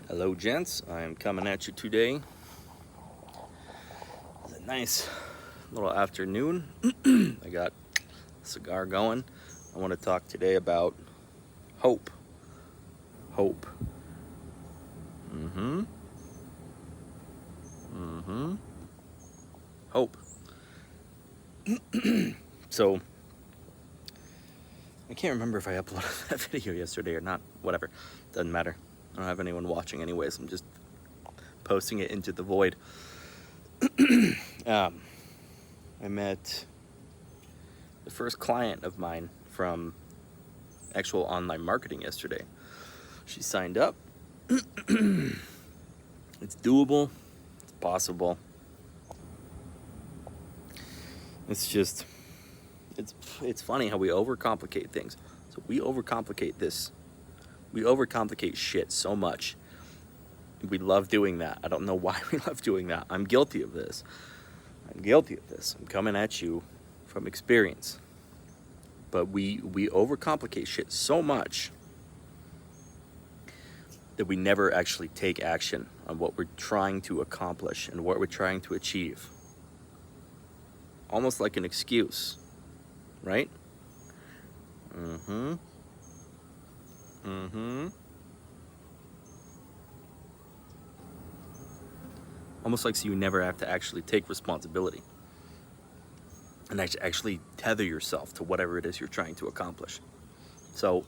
Hello gents, I am coming at you today. It's a nice little afternoon. I got a cigar going. I want to talk today about hope. Hope. Hope. So, I can't remember if I uploaded that video yesterday or not. Whatever. Doesn't matter. I don't have anyone watching anyways. I'm just posting it into the void. I met the first client of mine from actual online marketing yesterday. She signed up. It's doable. It's possible. It's just, it's funny how we overcomplicate things. So we overcomplicate this. We overcomplicate shit so much. We love doing that. I don't know why we love doing that. I'm guilty of this. I'm coming at you from experience. But we overcomplicate shit so much that we never actually take action on what we're trying to accomplish and what we're trying to achieve. Almost like an excuse, right? Almost like so you never have to actually take responsibility and actually tether yourself to whatever it is you're trying to accomplish. So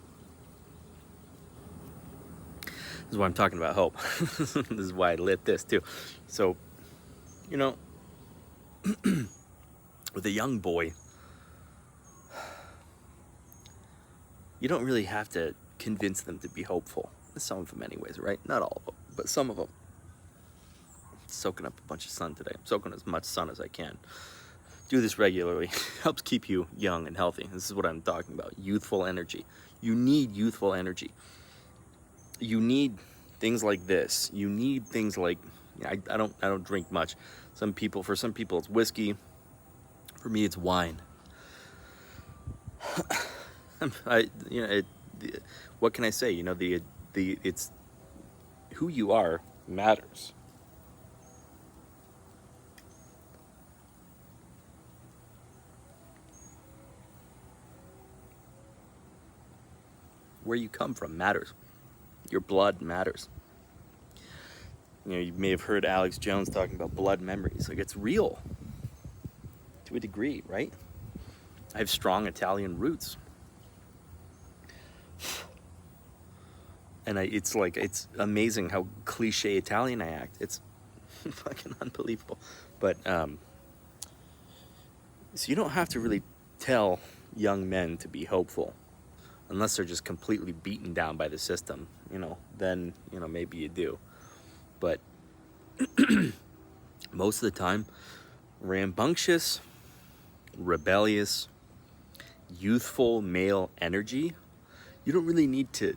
this is why I'm talking about hope. This is why I lit this too. So, you know, with a young boy, you don't really have to convince them to be hopeful. Some of them anyways, right? Not all of them, but some of them. Soaking up a bunch of sun today. I'm soaking as much sun as I can. Do this regularly. Helps keep you young and healthy. This is what I'm talking about. Youthful energy. You need youthful energy. You need things like this. You need things like, I don't drink much. For some people it's whiskey. For me it's wine. What can I say? It's who you are matters. Where you come from matters. Your blood matters. You may have heard Alex Jones talking about blood memories. Like, it's real to a degree, right? I have strong Italian roots. And it's amazing how cliche Italian I act. It's fucking unbelievable. But, so you don't have to really tell young men to be hopeful. Unless they're just completely beaten down by the system, then, maybe you do. But most of the time, rambunctious, rebellious, youthful male energy, you don't really need to.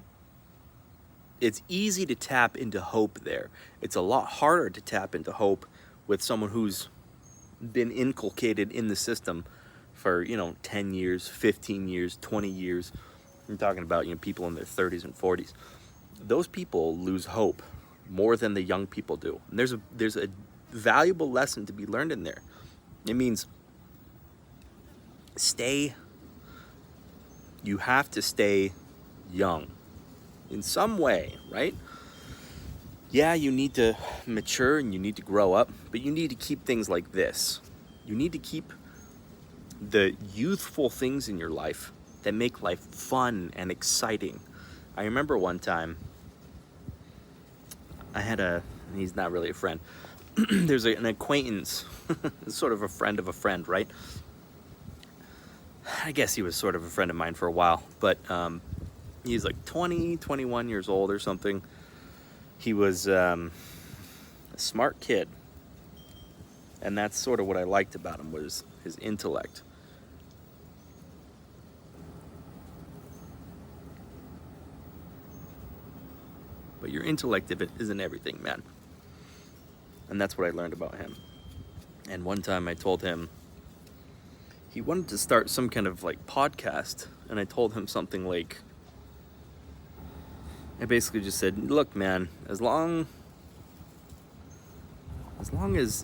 It's easy to tap into hope there. It's a lot harder to tap into hope with someone who's been inculcated in the system for, 10 years, 15 years, 20 years. I'm talking about, people in their 30s and 40s. Those people lose hope more than the young people do. And there's a valuable lesson to be learned in there. It means you have to stay young in some way, right? Yeah, you need to mature and you need to grow up, but you need to keep things like this. You need to keep the youthful things in your life that make life fun and exciting. I remember one time, he's not really a friend. There's an acquaintance, sort of a friend of a friend, right? I guess he was sort of a friend of mine for a while, but he's like 20, 21 years old or something. He was a smart kid. And that's sort of what I liked about him, was his intellect. But your intellect isn't everything, man. And that's what I learned about him. And one time I told him he wanted to start some kind of podcast. And I told him something like, I basically just said, look, man, as long as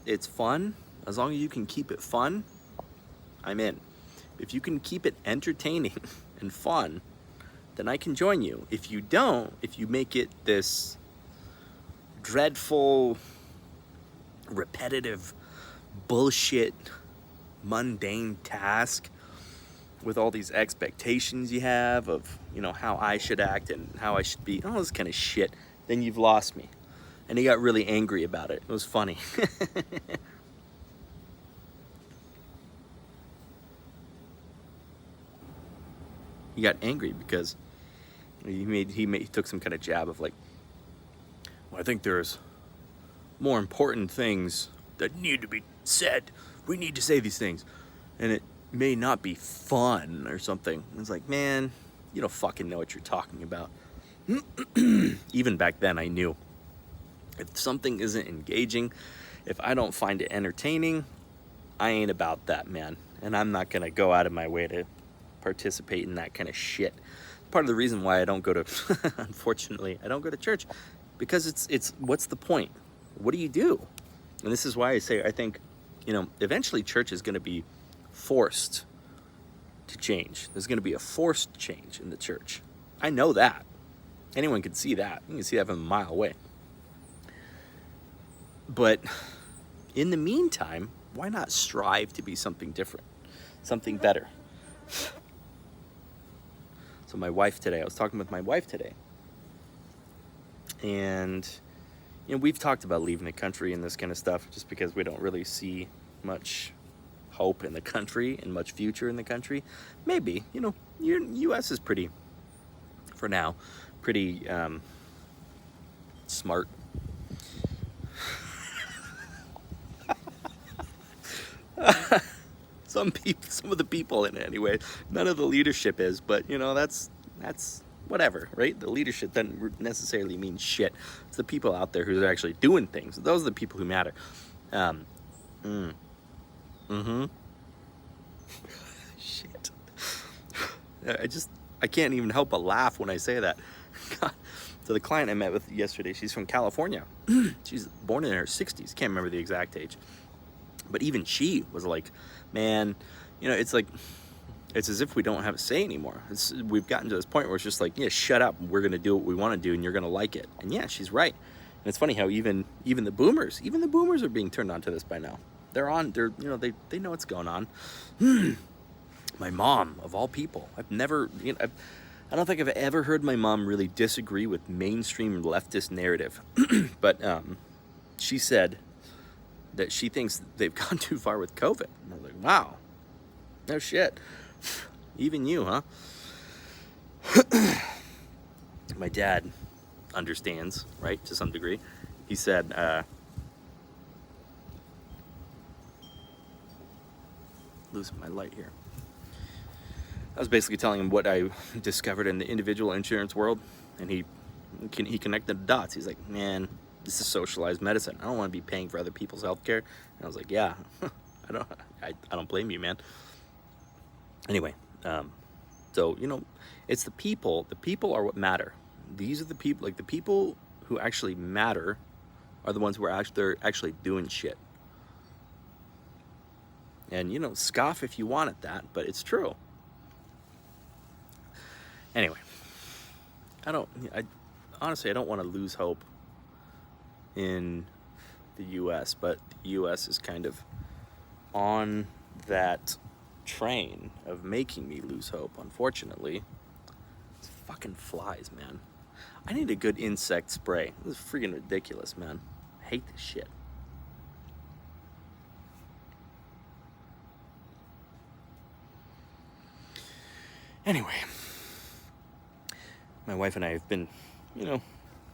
it's fun, as long as you can keep it fun, I'm in. If you can keep it entertaining and fun, then I can join you. If you don't, if you make it this dreadful, repetitive, bullshit, mundane task with all these expectations you have of, how I should act and how I should be, all this kind of shit, then you've lost me. And he got really angry about it. It was funny. He got angry because he took some kind of jab of like, well, I think there's more important things that need to be said. We need to say these things. And it may not be fun or something. It's like, man, you don't fucking know what you're talking about. Even back then, I knew. If something isn't engaging, if I don't find it entertaining, I ain't about that, man. And I'm not going to go out of my way to participate in that kind of shit. Part of the reason why I don't go to, unfortunately, I don't go to church. Because it's what's the point? What do you do? And this is why I say, I think, eventually church is going to be forced to change. There's going to be a forced change in the church. I know that. Anyone can see that. You can see that from a mile away. But in the meantime, why not strive to be something different, something better? So I was talking with my wife today. And, we've talked about leaving the country and this kind of stuff just because we don't really see much hope in the country and much future in the country. Maybe, U.S. is pretty, for now, pretty smart. Some of the people in it anyway. None of the leadership is, but that's whatever, right? The leadership doesn't necessarily mean shit. It's the people out there who are actually doing things. Those are the people who matter. Shit. I can't even help but laugh when I say that. So the client I met with yesterday, she's from California. She's born in her 60s. Can't remember the exact age. But even she was like, man, it's like, it's as if we don't have a say anymore. We've gotten to this point where it's just like, yeah, shut up. We're going to do what we want to do and you're going to like it. And yeah, she's right. And it's funny how even the boomers are being turned on to this by now. They know what's going on. My mom, of all people, I don't think I've ever heard my mom really disagree with mainstream leftist narrative. But she said that she thinks they've gone too far with COVID. And I was like, wow, no shit. Even you, huh? My dad understands, right, to some degree. He said, losing my light here. I was basically telling him what I discovered in the individual insurance world, and he connected the dots. He's like, man, this is socialized medicine. I don't want to be paying for other people's health care. And I was like, yeah, I don't blame you, man. Anyway, so, it's the people. The people are what matter. These are the people, like the people who actually matter are the ones who are actually doing shit. And, scoff if you want at that, but it's true. Anyway, honestly, I don't want to lose hope in the U.S., but the U.S. is kind of on that train of making me lose hope, unfortunately. It's fucking flies, man. I need a good insect spray. This is freaking ridiculous, man. I hate this shit. Anyway, my wife and I have been,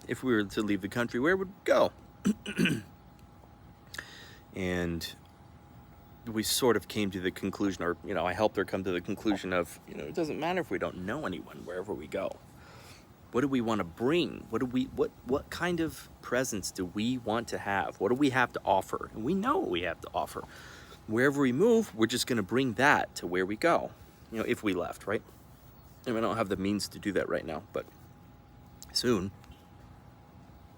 if we were to leave the country, where would we go? And we sort of came to the conclusion, or, I helped her come to the conclusion of, it doesn't matter if we don't know anyone wherever we go. What do we want to bring? What kind of presence do we want to have? What do we have to offer? And we know what we have to offer. Wherever we move, we're just going to bring that to where we go. If we left, right? And we don't have the means to do that right now, but soon.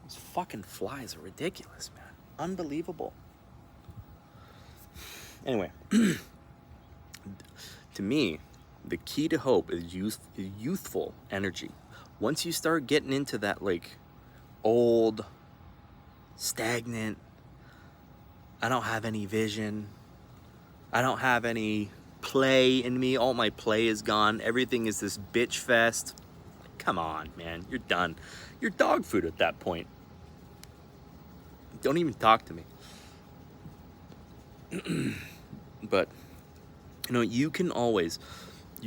These fucking flies are ridiculous, man. Unbelievable. Anyway, to me, the key to hope is youthful energy. Once you start getting into that, like, old, stagnant, I don't have any vision, I don't have any play in me, all my play is gone, everything is this bitch fest. Come on, man, you're done. You're dog food at that point. Don't even talk to me. But, you know, you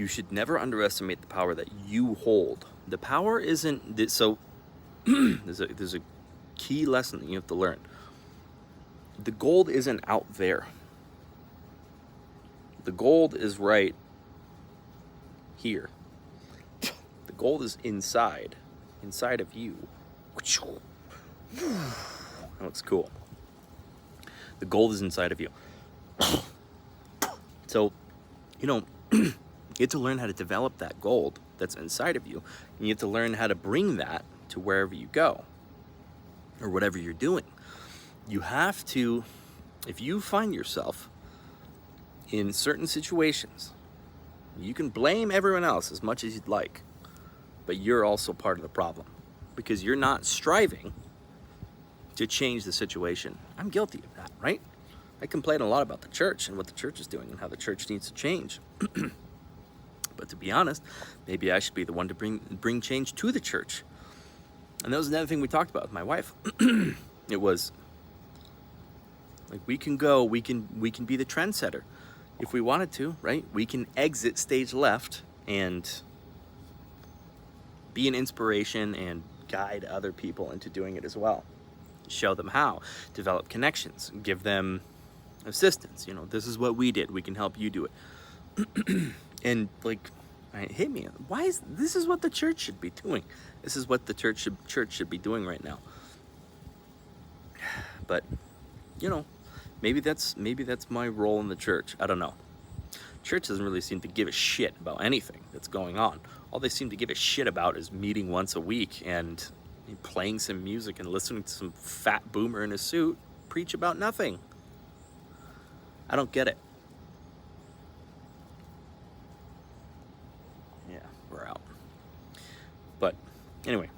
should never underestimate the power that you hold. The power isn't, so there's a key lesson that you have to learn. The gold isn't out there. The gold is right here. The gold is inside of you. That looks cool. The gold is inside of you. So, you know, you have to learn how to develop that gold that's inside of you. And you have to learn how to bring that to wherever you go or whatever you're doing. You have to, if you find yourself in certain situations, you can blame everyone else as much as you'd like, but you're also part of the problem because you're not striving to change the situation. I'm guilty of that, right? I complain a lot about the church and what the church is doing and how the church needs to change. But to be honest, maybe I should be the one to bring change to the church. And that was another thing we talked about with my wife. It was like we can be the trendsetter if we wanted to, right? We can exit stage left and be an inspiration and guide other people into doing it as well. Show them how, develop connections, give them assistance. You know, this is what we did. We can help you do it. And like, it hit me. This is what the church should be doing. This is what the church should be doing right now. But, you know, maybe that's my role in the church. I don't know. Church doesn't really seem to give a shit about anything that's going on. All they seem to give a shit about is meeting once a week and playing some music and listening to some fat boomer in a suit preach about nothing. I don't get it. Yeah, we're out. But anyway,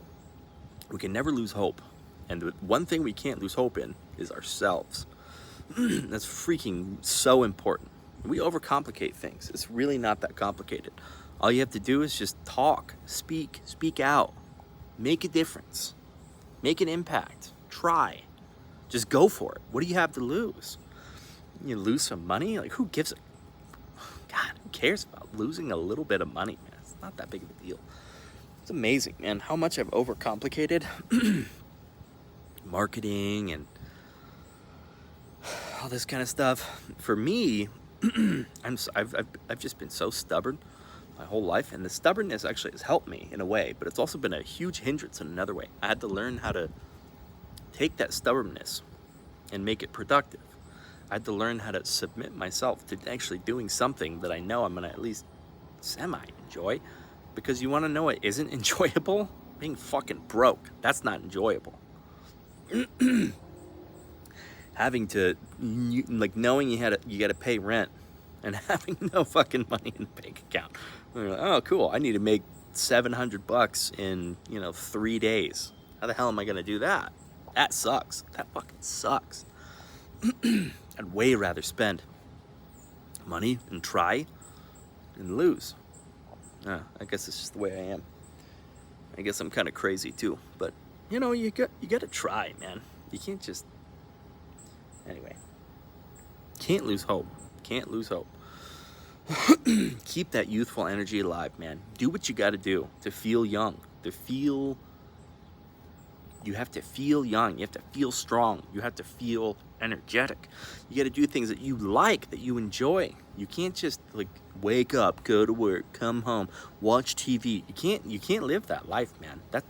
we can never lose hope. And the one thing we can't lose hope in is ourselves. That's freaking so important. We overcomplicate things. It's really not that complicated. All you have to do is just talk, speak out, make a difference, make an impact, try. Just go for it. What do you have to lose? You lose some money? Like, who gives a... God, who cares about losing a little bit of money, man? It's not that big of a deal. It's amazing, man, how much I've overcomplicated marketing and all this kind of stuff. For me, I've just been so stubborn my whole life, and the stubbornness actually has helped me in a way, but it's also been a huge hindrance in another way. I had to learn how to take that stubbornness and make it productive. I had to learn how to submit myself to actually doing something that I know I'm gonna at least semi-enjoy, because you wanna know what isn't enjoyable? Being fucking broke. That's not enjoyable. Having to, like, knowing you gotta pay rent and having no fucking money in the bank account. Like, oh, cool, I need to make $700 in, 3 days. How the hell am I gonna do that? That sucks. That fucking sucks. I'd way rather spend money and try and lose. I guess it's just the way I am. I guess I'm kind of crazy too, but you gotta try, man. You can't just... Anyway. Can't lose hope. Can't lose hope. Keep that youthful energy alive, man. Do what you gotta do to feel young. You have to feel young. You have to feel strong. You have to feel energetic. You gotta do things that you like, that you enjoy. You can't just wake up, go to work, come home, watch TV. You can't live that life, man. That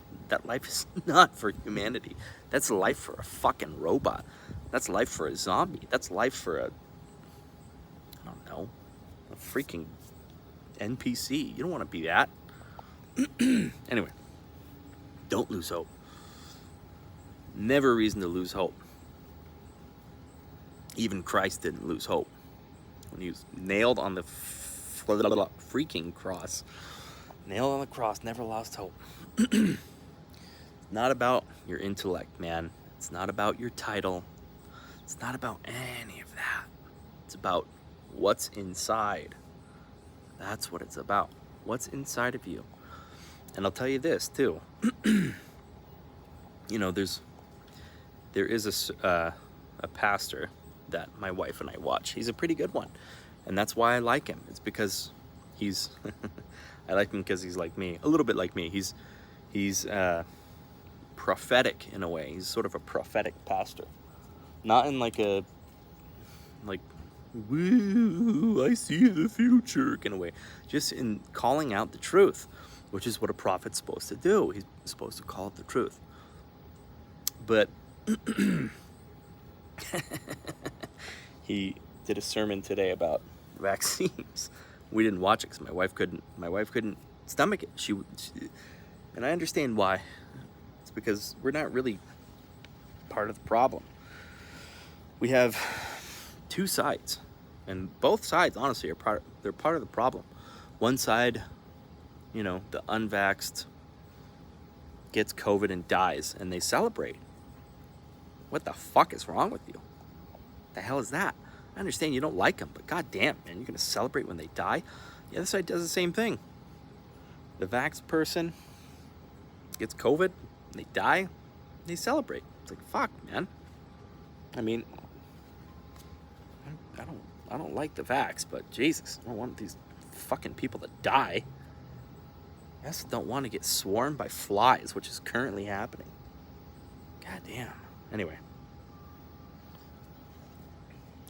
life is not for humanity. That's life for a fucking robot. That's life for a zombie. That's life for a freaking NPC. You don't want to be that. Anyway, Don't lose hope. Never a reason to lose hope. Even Christ didn't lose hope when he was nailed on the freaking cross. Nailed on the cross, never lost hope. It's not about your intellect, man. It's not about your title. It's not about any of that. It's about what's inside. That's what it's about. What's inside of you. And I'll tell you this too. You know, there is a pastor that my wife and I watch. He's a pretty good one, and that's why I like him. It's because he's I like him because he's like me, a little bit like me. He's prophetic in a way. He's sort of a prophetic pastor, not in like a woo, I see the future kind of way, just in calling out the truth, which is what a prophet's supposed to do. He's supposed to call out the truth. But he did a sermon today about vaccines. We didn't watch it because my wife couldn't stomach it. She and I understand why. It's because we're not really part of the problem. We have two sides, and both sides honestly they're part of the problem. One side, you know, the unvaxxed gets COVID and dies, and they celebrate. What the fuck is wrong with you? The hell is that? I understand you don't like them, but goddamn, man, you're gonna celebrate when they die? The other side does the same thing. The vaxxed person gets COVID, and they die, they celebrate. It's like, fuck, man. I mean, I don't like the vax, but Jesus, I don't want these fucking people to die. I also don't want to get swarmed by flies, which is currently happening. God damn. Anyway.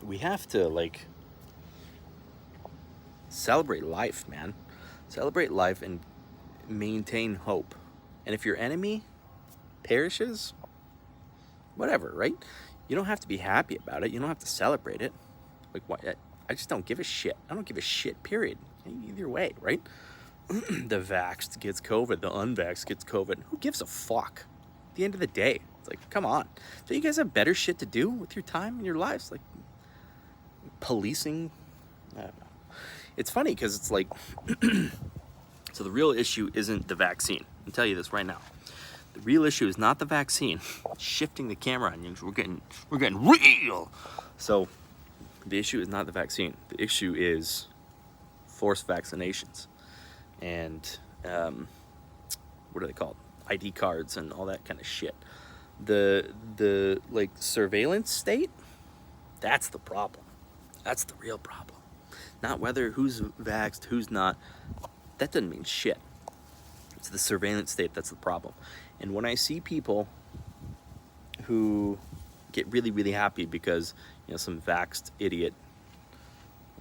We have to, like, celebrate life, man. Celebrate life and maintain hope. And if your enemy perishes, whatever, right? You don't have to be happy about it. You don't have to celebrate it. Like, what? I just don't give a shit. I don't give a shit, period. Either way, right? The vaxxed gets COVID. The unvaxxed gets COVID. Who gives a fuck? At the end of the day, it's like, come on. Don't you guys have better shit to do with your time and your lives? Like, policing? I don't know. It's funny because it's like, so the real issue isn't the vaccine. I'll tell you this right now. The real issue is not the vaccine. Shifting the camera on you. We're getting real. So the issue is not the vaccine. The issue is forced vaccinations and what are they called? ID cards and all that kind of shit. The like surveillance state, that's the problem. That's the real problem. Not whether who's vaxxed, who's not. That doesn't mean shit. It's the surveillance state that's the problem. And when I see people who get really, really happy because, you know, some vaxxed idiot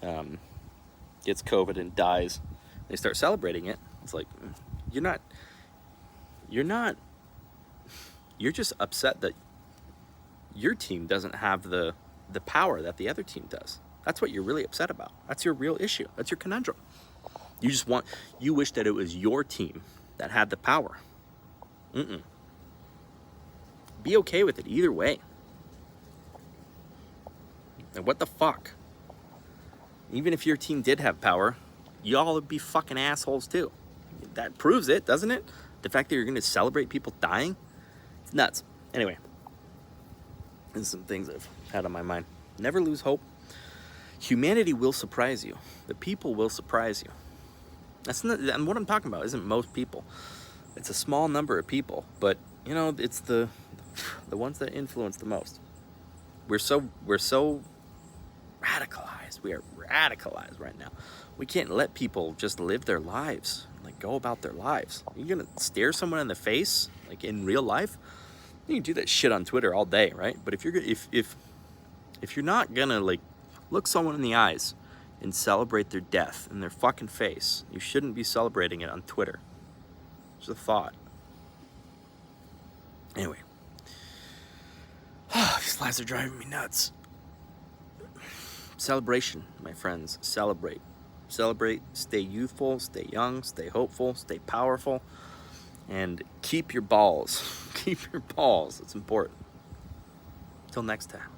gets COVID and dies, they start celebrating it. It's like, you're just upset that your team doesn't have the power that the other team does. That's what you're really upset about. That's your real issue. That's your conundrum. You wish that it was your team that had the power. Be okay with it either way. And what the fuck? Even if your team did have power, y'all would be fucking assholes too. That proves it, doesn't it? The fact that you're going to celebrate people dying? It's nuts. Anyway, there's some things I've had on my mind. Never lose hope. Humanity will surprise you. The people will surprise you. That's not, and what I'm talking about isn't most people. It's a small number of people, but you know, it's the ones that influence the most. We're so radicalized. We are radicalized right now. We can't let people just live their lives, like go about their lives. You're gonna stare someone in the face, like in real life. You can do that shit on Twitter all day, right? But if you're not gonna like look someone in the eyes and celebrate their death in their fucking face, you shouldn't be celebrating it on Twitter. It's a thought. Anyway, these lies are driving me nuts. Celebration, my friends. Celebrate. Celebrate. Stay youthful. Stay young. Stay hopeful. Stay powerful. And keep your balls. Keep your balls. It's important. Till next time.